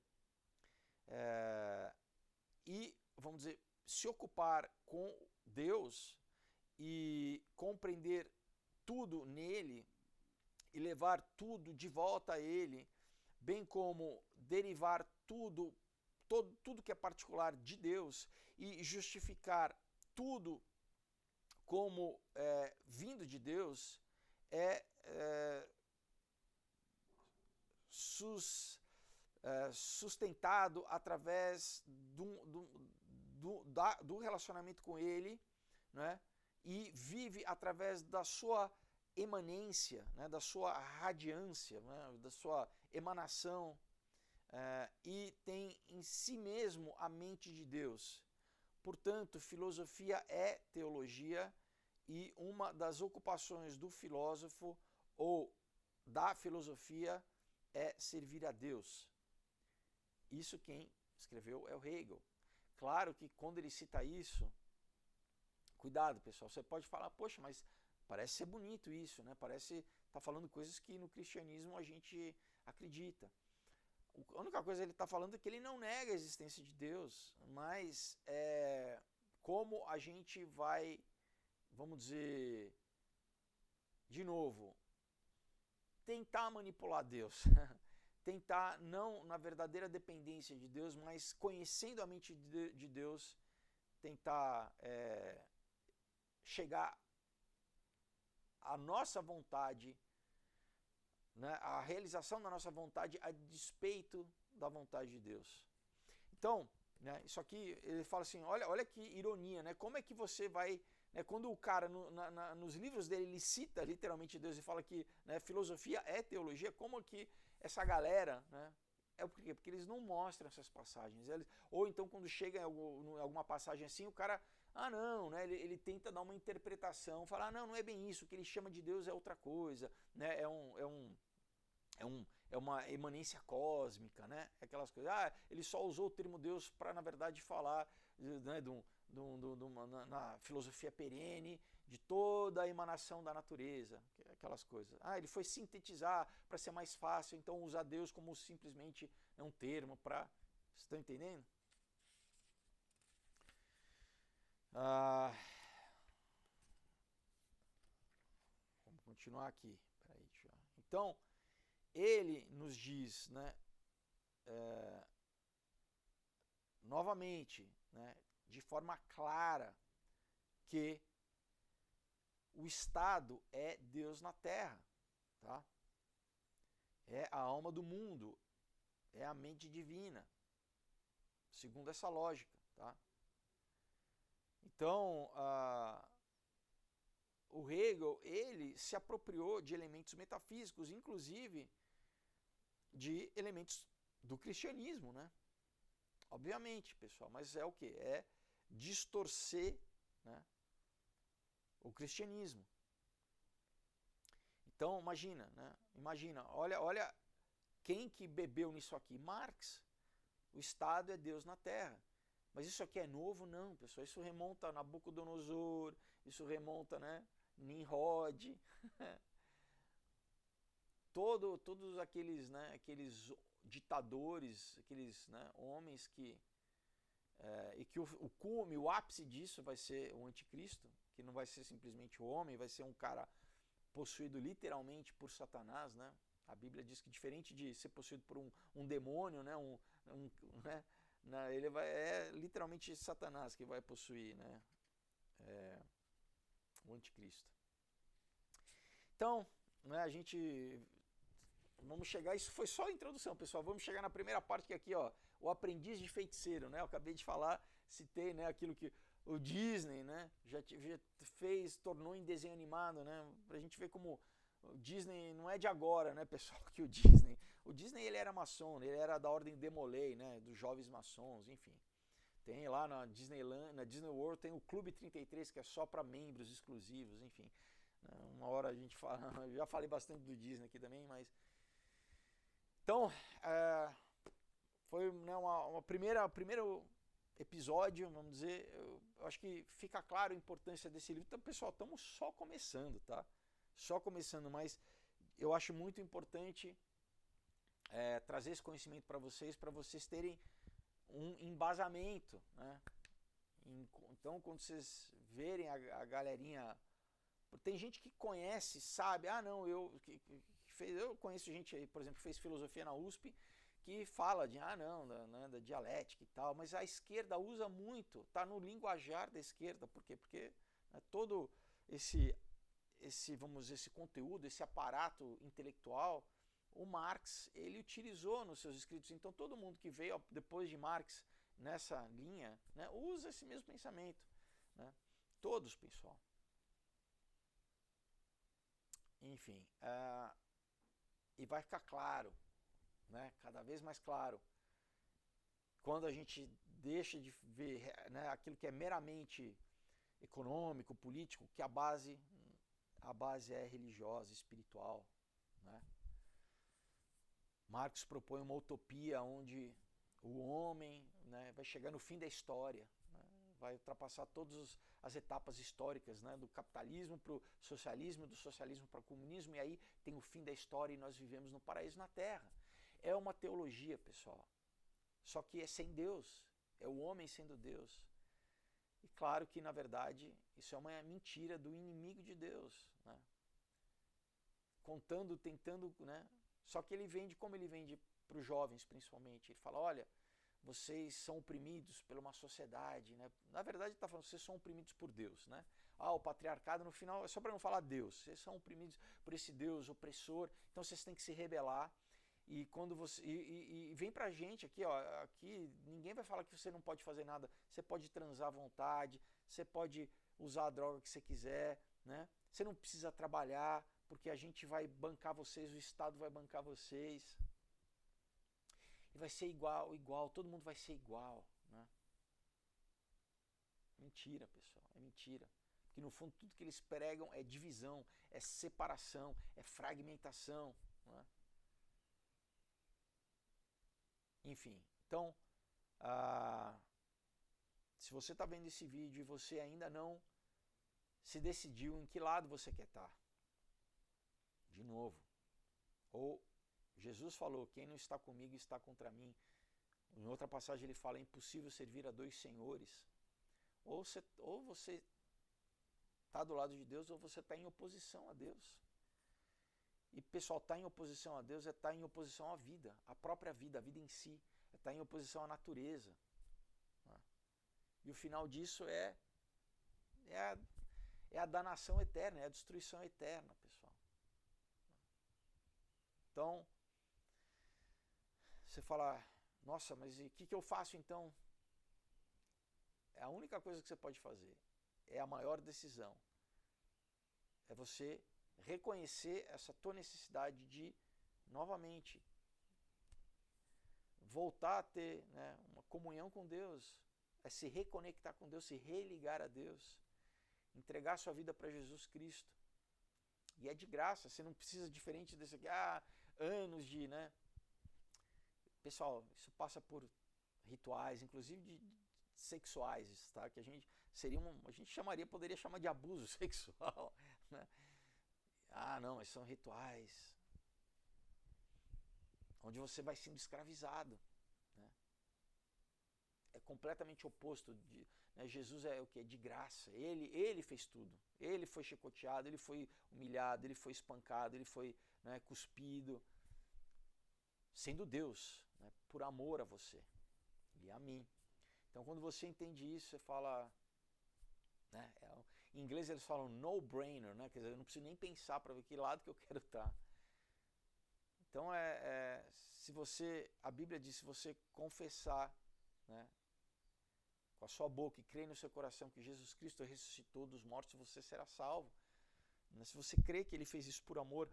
E, vamos dizer, se ocupar com Deus e compreender tudo nele e levar tudo de volta a ele, bem como derivar tudo que é particular de Deus e justificar tudo como vindo de Deus, sustentado através do relacionamento com ele, né? E vive através da sua emanência, né? Da sua radiância, né? Da sua emanação, e tem em si mesmo a mente de Deus. Portanto, filosofia é teologia, e uma das ocupações do filósofo ou da filosofia é servir a Deus. Isso quem escreveu é o Hegel. Claro que quando ele cita isso, cuidado, pessoal, você pode falar, poxa, mas parece ser bonito isso, né? Parece estar falando coisas que no cristianismo a gente acredita. A única coisa que ele está falando é que ele não nega a existência de Deus, mas como a gente vai, vamos dizer, de novo, tentar manipular Deus, tentar não na verdadeira dependência de Deus, mas conhecendo a mente de Deus, tentar chegar à nossa vontade, né, a realização da nossa vontade a despeito da vontade de Deus. Então, né, isso aqui, ele fala assim, olha que ironia, né? Como é que você vai, né, quando o cara, nos livros dele, ele cita literalmente Deus e fala que, né, filosofia é teologia, como que essa galera, né, porque eles não mostram essas passagens. Ou então quando chega em alguma passagem assim, o cara, não, né, ele tenta dar uma interpretação, falar, não é bem isso, o que ele chama de Deus é outra coisa, né, é uma emanência cósmica, né? Aquelas coisas. Ele só usou o termo Deus para, na verdade, falar, né, na filosofia perene de toda a emanação da natureza, aquelas coisas. Ele foi sintetizar para ser mais fácil, então usar Deus como simplesmente um termo para... Estão entendendo? Vamos continuar aqui. Peraí, então, ele nos diz, né, novamente, né, de forma clara, que o Estado é Deus na Terra, tá? É a alma do mundo, é a mente divina, segundo essa lógica, tá? Então, o Hegel, ele se apropriou de elementos metafísicos, inclusive de elementos do cristianismo, né? Obviamente, pessoal, mas é o que? É distorcer, né, o cristianismo. Então, imagina, né? Imagina, olha quem que bebeu nisso aqui? Marx. O Estado é Deus na Terra. Mas isso aqui é novo? Não, pessoal. Isso remonta a Nabucodonosor, isso remonta, né, Nimrod. Todos aqueles, né, aqueles ditadores, aqueles, né, homens que e que o cume, o ápice disso vai ser o anticristo, que não vai ser simplesmente o homem, vai ser um cara possuído literalmente por Satanás, né? A Bíblia diz que diferente de ser possuído por um demônio, né, ele é literalmente Satanás que vai possuir, né, o anticristo. Então, né, a gente vamos chegar, isso foi só a introdução, pessoal. Vamos chegar na primeira parte que é aqui, ó, o aprendiz de feiticeiro, né? Eu acabei de falar, citei, né, aquilo que o Disney, né, já fez, tornou em desenho animado, né? Pra gente ver como o Disney não é de agora, né, pessoal, que o Disney ele era maçom, ele era da ordem Demolay, né, dos jovens maçons, enfim. Tem lá na Disneyland, na Disney World tem o Clube 33, que é só para membros exclusivos, enfim. Uma hora a gente fala, já falei bastante do Disney aqui também, mas então, foi, né, uma primeiro episódio, vamos dizer, eu acho que fica claro a importância desse livro. Então, pessoal, estamos só começando, tá? Só começando, mas eu acho muito importante trazer esse conhecimento para vocês terem um embasamento, né? Então, quando vocês verem a galerinha... Tem gente que conhece, sabe, não, eu conheço gente aí, por exemplo, que fez filosofia na USP, que fala de, da dialética e tal, mas a esquerda usa muito, tá no linguajar da esquerda, por quê? Porque né, todo vamos dizer, esse conteúdo, esse aparato intelectual, o Marx, ele utilizou nos seus escritos, então todo mundo que veio depois de Marx nessa linha, né, usa esse mesmo pensamento, né? Todos, pessoal. Enfim, e vai ficar claro, né, cada vez mais claro, quando a gente deixa de ver, né, aquilo que é meramente econômico, político, que a base é religiosa, espiritual, né? Marx propõe uma utopia onde o homem, né, vai chegar no fim da história, né, vai ultrapassar todas as etapas históricas, né, do capitalismo para o socialismo, do socialismo para o comunismo, e aí tem o fim da história e nós vivemos no paraíso na Terra. É uma teologia, pessoal, só que é sem Deus, é o homem sendo Deus. E claro que, na verdade, isso é uma mentira do inimigo de Deus, né? Tentando, né? Só que ele vende, como ele vende para os jovens principalmente, ele fala, olha, vocês são oprimidos por uma sociedade, né? Na verdade ele está falando, vocês são oprimidos por Deus, né? O patriarcado no final, é só para não falar Deus, vocês são oprimidos por esse Deus opressor, então vocês têm que se rebelar. E quando você e vem pra gente aqui, ó, aqui ninguém vai falar que você não pode fazer nada. Você pode transar à vontade, você pode usar a droga que você quiser, né? Você não precisa trabalhar, porque a gente vai bancar vocês, o Estado vai bancar vocês. E vai ser igual, todo mundo vai ser igual, né? Mentira, pessoal, é mentira. Porque no fundo tudo que eles pregam é divisão, é separação, é fragmentação, né? Enfim, então, se você está vendo esse vídeo e você ainda não se decidiu em que lado você quer estar, de novo, ou Jesus falou, quem não está comigo está contra mim. Em outra passagem ele fala, é impossível servir a dois senhores. Ou você está do lado de Deus ou você está em oposição a Deus. E pessoal, estar em oposição a Deus é estar em oposição à vida, à própria vida, a vida em si. É estar em oposição à natureza. E o final disso é a danação eterna, é a destruição eterna, pessoal. Então, você fala, nossa, mas e o que eu faço então? É a única coisa que você pode fazer. É a maior decisão. É você reconhecer essa tua necessidade de, novamente, voltar a ter, né, uma comunhão com Deus, é se reconectar com Deus, se religar a Deus, entregar sua vida para Jesus Cristo. E é de graça, você não precisa, diferente desse aqui, anos de, né? Pessoal, isso passa por rituais, inclusive de sexuais, tá? Que a gente poderia chamar de abuso sexual, né? Não, mas são rituais onde você vai sendo escravizado, né? É completamente oposto de, né? Jesus é o que? De graça. Ele fez tudo. Ele foi chicoteado, ele foi humilhado, ele foi espancado, ele foi, né, cuspido, sendo Deus, né, por amor a você e a mim. Então, quando você entende isso, você fala, né, em inglês eles falam no-brainer, né, quer dizer, eu não preciso nem pensar para ver que lado que eu quero estar. Então, se você, a Bíblia diz, se você confessar, né, com a sua boca e crer no seu coração que Jesus Cristo ressuscitou dos mortos, você será salvo. Mas se você crê que ele fez isso por amor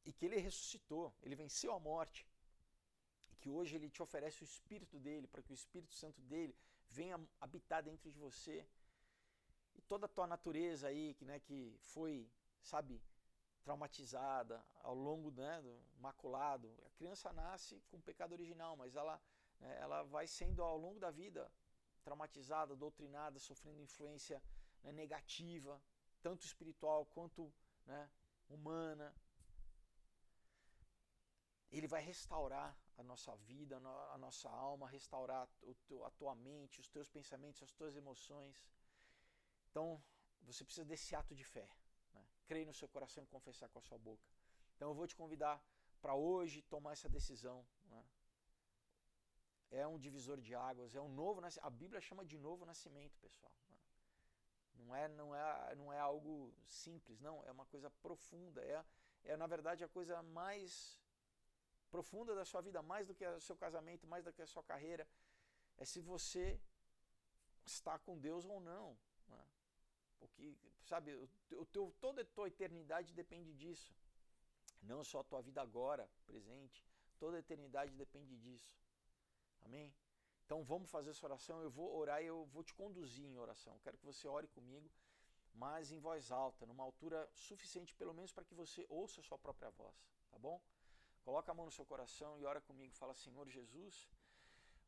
e que ele ressuscitou, ele venceu a morte, e que hoje ele te oferece o Espírito dele, para que o Espírito Santo dele venha habitar dentro de você, e toda a tua natureza aí, né, que foi, sabe, traumatizada ao longo, né, do maculado, a criança nasce com pecado original, mas ela, né, ela vai sendo ao longo da vida traumatizada, doutrinada, sofrendo influência, né, negativa, tanto espiritual quanto, né, humana. Ele vai restaurar a nossa vida, a nossa alma, restaurar a tua mente, os teus pensamentos, as tuas emoções. Então, você precisa desse ato de fé, né? Crer no seu coração e confessar com a sua boca. Então, eu vou te convidar para hoje tomar essa decisão, né? É um divisor de águas, é um novo nascimento. A Bíblia chama de novo nascimento, pessoal. Não é algo simples, não. É uma coisa profunda. Na verdade, a coisa mais profunda da sua vida, mais do que o seu casamento, mais do que a sua carreira. É se você está com Deus ou não, né? Porque, sabe, toda a tua eternidade depende disso. Não só a tua vida agora, presente. Toda a eternidade depende disso. Amém? Então vamos fazer essa oração, eu vou orar e eu vou te conduzir em oração. Eu quero que você ore comigo, mas em voz alta, numa altura suficiente pelo menos para que você ouça a sua própria voz, tá bom? Coloca a mão no seu coração e ora comigo, fala: Senhor Jesus,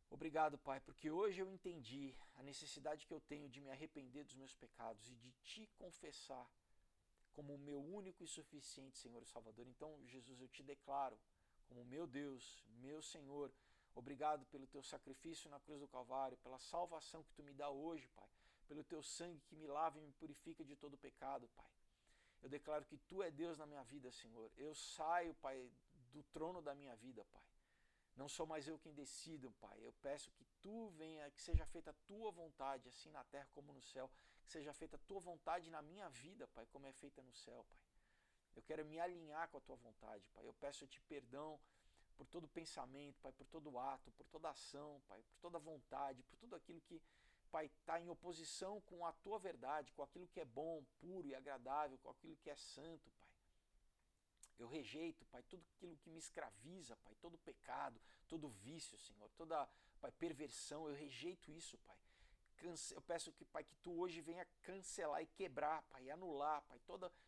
obrigado, Pai, porque hoje eu entendi a necessidade que eu tenho de me arrepender dos meus pecados e de te confessar como o meu único e suficiente Senhor e Salvador. Então, Jesus, eu te declaro como meu Deus, meu Senhor. Obrigado pelo teu sacrifício na cruz do Calvário, pela salvação que tu me dá hoje, Pai, pelo teu sangue que me lava e me purifica de todo pecado, Pai. Eu declaro que tu é Deus na minha vida, Senhor. Eu saio, Pai, do trono da minha vida, Pai. Não sou mais eu quem decido, Pai. Eu peço que tu venha, que seja feita a tua vontade, assim na terra como no céu. Que seja feita a tua vontade na minha vida, Pai, como é feita no céu, Pai. Eu quero me alinhar com a tua vontade, Pai. Eu peço-te perdão por todo pensamento, Pai, por todo ato, por toda ação, Pai, por toda vontade, por tudo aquilo que, Pai, está em oposição com a tua verdade, com aquilo que é bom, puro e agradável, com aquilo que é santo, Pai. Eu rejeito, Pai, tudo aquilo que me escraviza, Pai, todo pecado, todo vício, Senhor, toda, Pai, perversão, eu rejeito isso, Pai. Eu peço que, Pai, que tu hoje venha cancelar e quebrar, Pai, anular, Pai,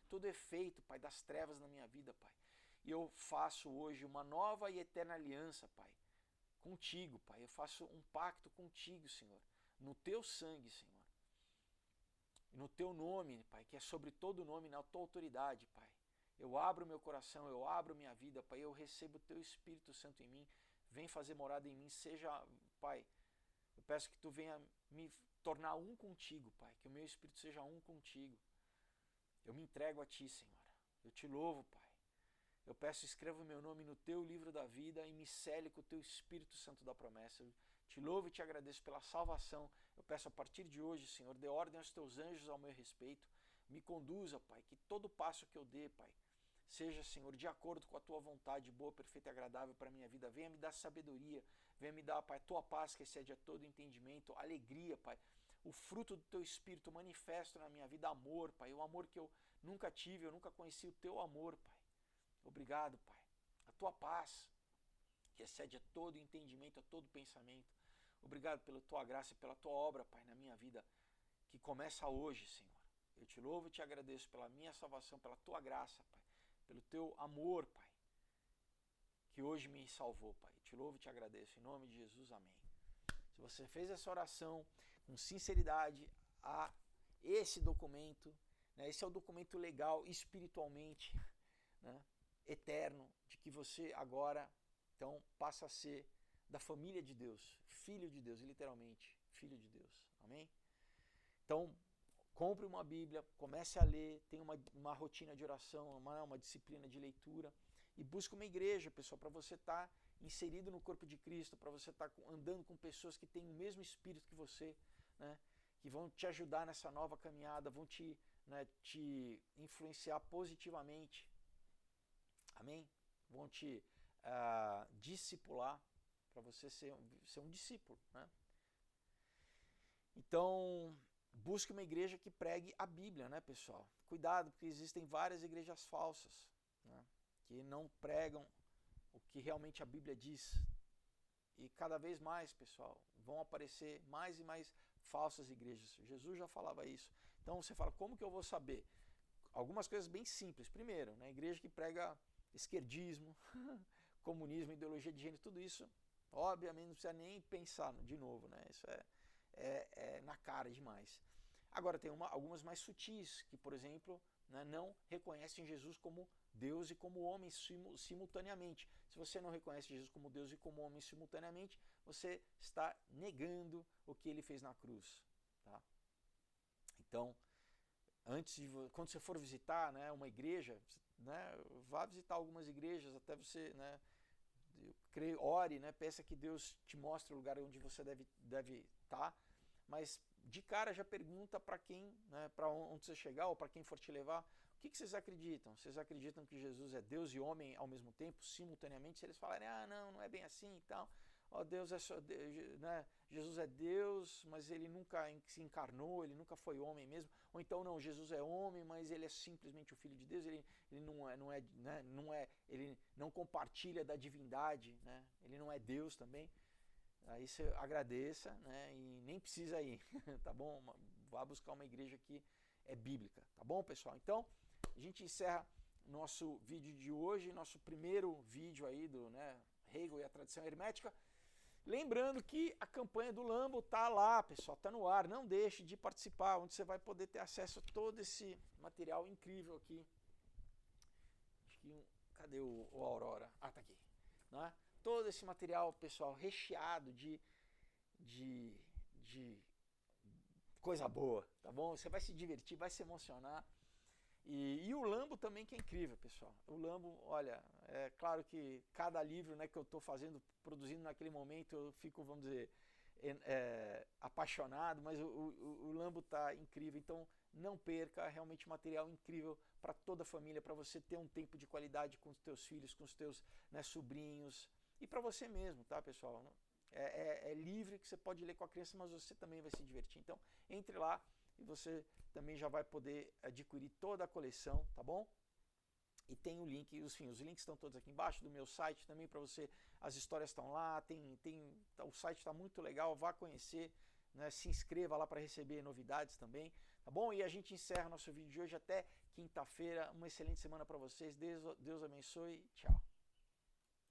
todo efeito, Pai, das trevas na minha vida, Pai. E eu faço hoje uma nova e eterna aliança, Pai, contigo, Pai. Eu faço um pacto contigo, Senhor, no teu sangue, Senhor. E no teu nome, Pai, que é sobre todo nome, na tua autoridade, Pai. Eu abro meu coração, eu abro minha vida, Pai, eu recebo o teu Espírito Santo em mim, vem fazer morada em mim, seja, Pai, eu peço que tu venha me tornar um contigo, Pai, que o meu Espírito seja um contigo. Eu me entrego a ti, Senhor. Eu te louvo, Pai. Eu peço, escreva o meu nome no teu livro da vida e me cele com o teu Espírito Santo da promessa. Eu te louvo e te agradeço pela salvação. Eu peço a partir de hoje, Senhor, dê ordem aos teus anjos ao meu respeito. Me conduza, Pai, que todo passo que eu dê, Pai, seja, Senhor, de acordo com a tua vontade boa, perfeita e agradável para a minha vida. Venha me dar sabedoria, venha me dar, Pai, tua paz que excede a todo entendimento, alegria, Pai, o fruto do teu Espírito manifesto na minha vida, amor, Pai, o amor que eu nunca tive, eu nunca conheci o teu amor, Pai. Obrigado, Pai. A tua paz que excede a todo entendimento, a todo pensamento. Obrigado pela tua graça e pela tua obra, Pai, na minha vida, que começa hoje, Senhor. Eu te louvo e te agradeço pela minha salvação, pela tua graça, Pai, pelo teu amor, Pai, que hoje me salvou, Pai. Te louvo e te agradeço. Em nome de Jesus, amém. Se você fez essa oração com sinceridade a esse documento, né, esse é o documento legal espiritualmente, né, eterno, de que você agora, então, passa a ser da família de Deus, filho de Deus, literalmente, filho de Deus. Amém? Então, compre uma Bíblia, comece a ler, tenha uma rotina de oração, uma disciplina de leitura e busque uma igreja, pessoal, para você estar inserido no corpo de Cristo, para você estar andando com pessoas que têm o mesmo espírito que você, né, que vão te ajudar nessa nova caminhada, vão te influenciar positivamente. Amém? Vão te discipular para você ser um discípulo, né? Então, busque uma igreja que pregue a Bíblia, né, pessoal? Cuidado, porque existem várias igrejas falsas, né, que não pregam o que realmente a Bíblia diz. E cada vez mais, pessoal, vão aparecer mais e mais falsas igrejas. Jesus já falava isso. Então você fala, como que eu vou saber? Algumas coisas bem simples. Primeiro, né, igreja que prega esquerdismo, comunismo, ideologia de gênero, tudo isso, obviamente não precisa nem pensar de novo, né? Isso é na cara demais. Agora tem algumas mais sutis, que, por exemplo, né, não reconhecem Jesus como Deus e como homem simultaneamente. Se você não reconhece Jesus como Deus e como homem simultaneamente, você está negando o que ele fez na cruz. Tá? Então, quando você for visitar, né, uma igreja, né, vá visitar algumas igrejas até você, né, ore, né, peça que Deus te mostre o lugar onde você deve estar, mas de cara já pergunta para quem, né, para onde você chegar ou para quem for te levar, o que vocês acreditam? Vocês acreditam que Jesus é Deus e homem ao mesmo tempo, simultaneamente? Se eles falarem, não é bem assim e tal, Deus é só, né, Jesus é Deus, mas ele nunca se encarnou, ele nunca foi homem mesmo, ou então não, Jesus é homem, mas ele é simplesmente o Filho de Deus, ele ele não compartilha da divindade, né, ele não é Deus também. Aí você agradeça, né, e nem precisa ir, tá bom? Vá buscar uma igreja que é bíblica, tá bom, pessoal? Então, a gente encerra nosso vídeo de hoje, nosso primeiro vídeo aí do, né, Hegel e a tradição hermética. Lembrando que a campanha do Lambo tá lá, pessoal, tá no ar, não deixe de participar, onde você vai poder ter acesso a todo esse material incrível aqui. Acho que, cadê o Aurora? Ah, tá aqui, né? Todo esse material, pessoal, recheado de coisa boa, tá bom? Você vai se divertir, vai se emocionar. E o Lambo também, que é incrível, pessoal. O Lambo, olha, é claro que cada livro, né, que eu estou produzindo naquele momento, eu fico, vamos dizer, apaixonado, mas o Lambo está incrível. Então, não perca, realmente material incrível para toda a família, para você ter um tempo de qualidade com os teus filhos, com os teus, né, sobrinhos, e para você mesmo, tá, pessoal? É livre, que você pode ler com a criança, mas você também vai se divertir. Então, entre lá e você também já vai poder adquirir toda a coleção, tá bom? E tem o link, os links estão todos aqui embaixo do meu site também para você, as histórias estão lá, o site está muito legal, vá conhecer, né, se inscreva lá para receber novidades também, tá bom? E a gente encerra nosso vídeo de hoje até quinta-feira, uma excelente semana para vocês, Deus abençoe, tchau.